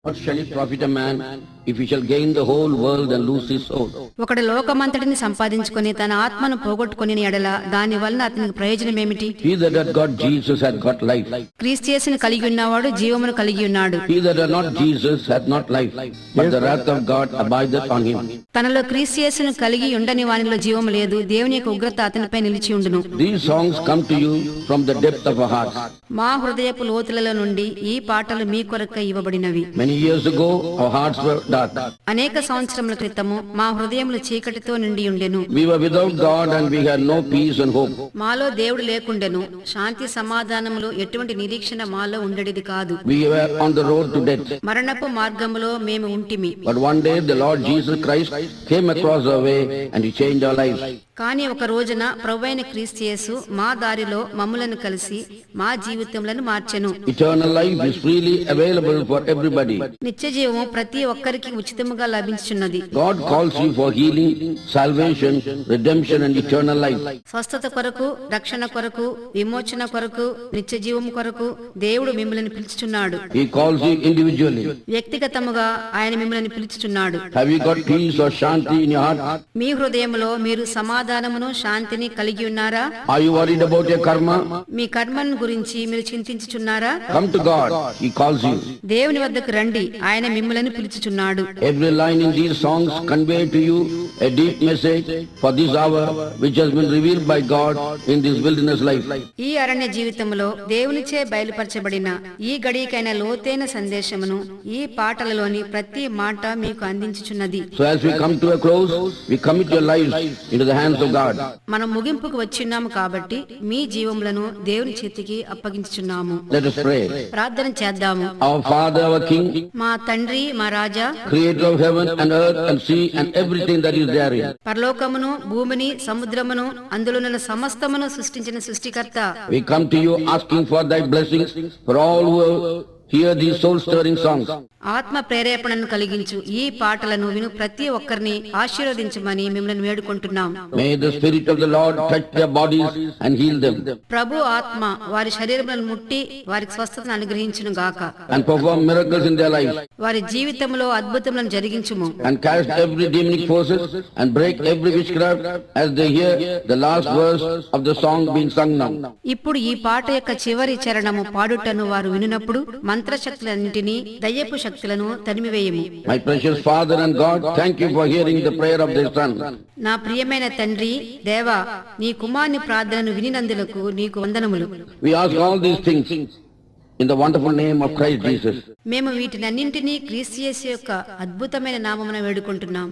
What shall it profit a man if he shall gain the whole world and lose his soul? ఒకడు లోకమంతటిని సంపాదించుకొని తన ఆత్మను పోగొట్టుకొని ఎడల దాని వలన అతనికి ప్రయోజనం ఏమిటి? He that hath got Jesus hath got life. క్రీస్తు యేసును కలిగి ఉన్నవాడు జీవమును కలిగి ఉన్నాడు. He that hath not Jesus hath not life, but the wrath of God abideth on him. తనలో క్రీస్తు యేసును కలిగి ఉండని వానిలో జీవము లేదు, దేవుని యొక్క ఉగ్రత అతనిపై నిలిచి ఉండును. These songs come to you from the depth of our hearts. మా హృదయపు లోతులలో నుండి ఈ పాటలు మీ కొరకై ఇవ్వబడినవి. Many years ago, our hearts were dark. అనేక సంవత్సరముల క్రితము మా హృదయములు చీకటితో నిండి ఉండెను. We were without God and we had no peace and hope. మాలో దేవుడు లేకుండెను, శాంతి సమాధానములు ఎటువంటి నిరీక్షణ మాలో ఉండేది కాదు. We were on the road to death. మరణపు మార్గములో మేము ఉంటిమి. But one day the Lord Jesus Christ came across our way and he changed our lives. కానీ ఒక రోజున ప్రభువైన క్రీస్తు యేసు మా దారిలో మమ్ములను కలిసి మా జీవితములను మార్చెను. Eternal life is freely available for everybody. నిత్య జీవము ప్రతి ఒక్కరికి ఉచితముగా లభించుచున్నది. God calls you for healing, salvation, redemption and eternal life. స్వస్థత కొరకు, రక్షణ కొరకు, విమోచన కొరకు, నిత్య జీవము కొరకు దేవుడు మిమ్మల్ని పిలుచుచున్నాడు. He calls you individually. వ్యక్తిగతముగా ఆయన మిమ్మల్ని పిలుచుచున్నాడు. Have you got peace or shanti in your heart? మీ హృదయములో మీరు సమాధానమును శాంతిని కలిగి ఉన్నారా? Are you worried about your karma? మీ కర్మను గురించి మీరు చింతించుచున్నారా? Come to God. He calls you. దేవుని వద్దకు రండి, ఆయన మిమ్మల్ని పిలుచుచున్నాడు. Every line in these songs convey to you a deep message for this hour which has been revealed by God in this wilderness life. ఈ అరణ్య జీవితంలో దేవునిచే బయలుపరచబడిన ఈ గడియకైన లోతైన సందేశమును ఈ పాటలలోని ప్రతి మాట మీకు అందించుచున్నది. So as we come to a close, we commit your lives into the hands of God. మనం ముగింపుకు వచ్చిన్నాము కాబట్టి మీ జీవములను దేవుని చేతికి అప్పగించుచున్నాము. Let us pray. ప్రార్థన చేద్దాము. Our Father, our King, మా తండ్రి, మా రాజా, creator of heaven and earth and sea and everything that is therein. పరలోకమును, భూమిని, సముద్రమును, అందులోనున్న సమస్తమును సృష్టించిన సృష్టికర్త, We come to you asking for thy blessings for all who hear these soul-stirring songs. ఆత్మ ప్రేరేపణను కలిగించు ఈ పాటలను విను ప్రతి ఒక్కరిని ఆశీర్వదించమని మిమ్మల్ని వేడుకుంటున్నాం. May the Spirit of the Lord touch their bodies and heal them. ప్రభు ఆత్మ వారి శరీరములను ముట్టి వారికి స్వస్థతను అనుగ్రహించును గాక. And perform miracles in their lives. వారి జీవితంలో అద్భుతములను జరిగించుము. And cast every demonic forces and break every witchcraft as they hear the last verse of the song being sung now. ఇప్పుడు ఈ పాట యొక్క చివరి చరణము పాడుటను వారు వినునప్పుడు మంత్రశక్తులన్నింటినీ, దయ్యపు శక్తులను తరిమివేయము. My precious Father and God, thank you for hearing the prayer of their Son. నా ప్రియమైన తండ్రి, దేవా, నీ కుమారుని ప్రార్థనను వినినందులకు నీకు వందనములు. We ask all these things in the wonderful name of Christ Jesus. మేము వీటినన్నింటినీ క్రీస్తు యేసు యొక్క అద్భుతమైన నామమున వేడుకుంటున్నాం.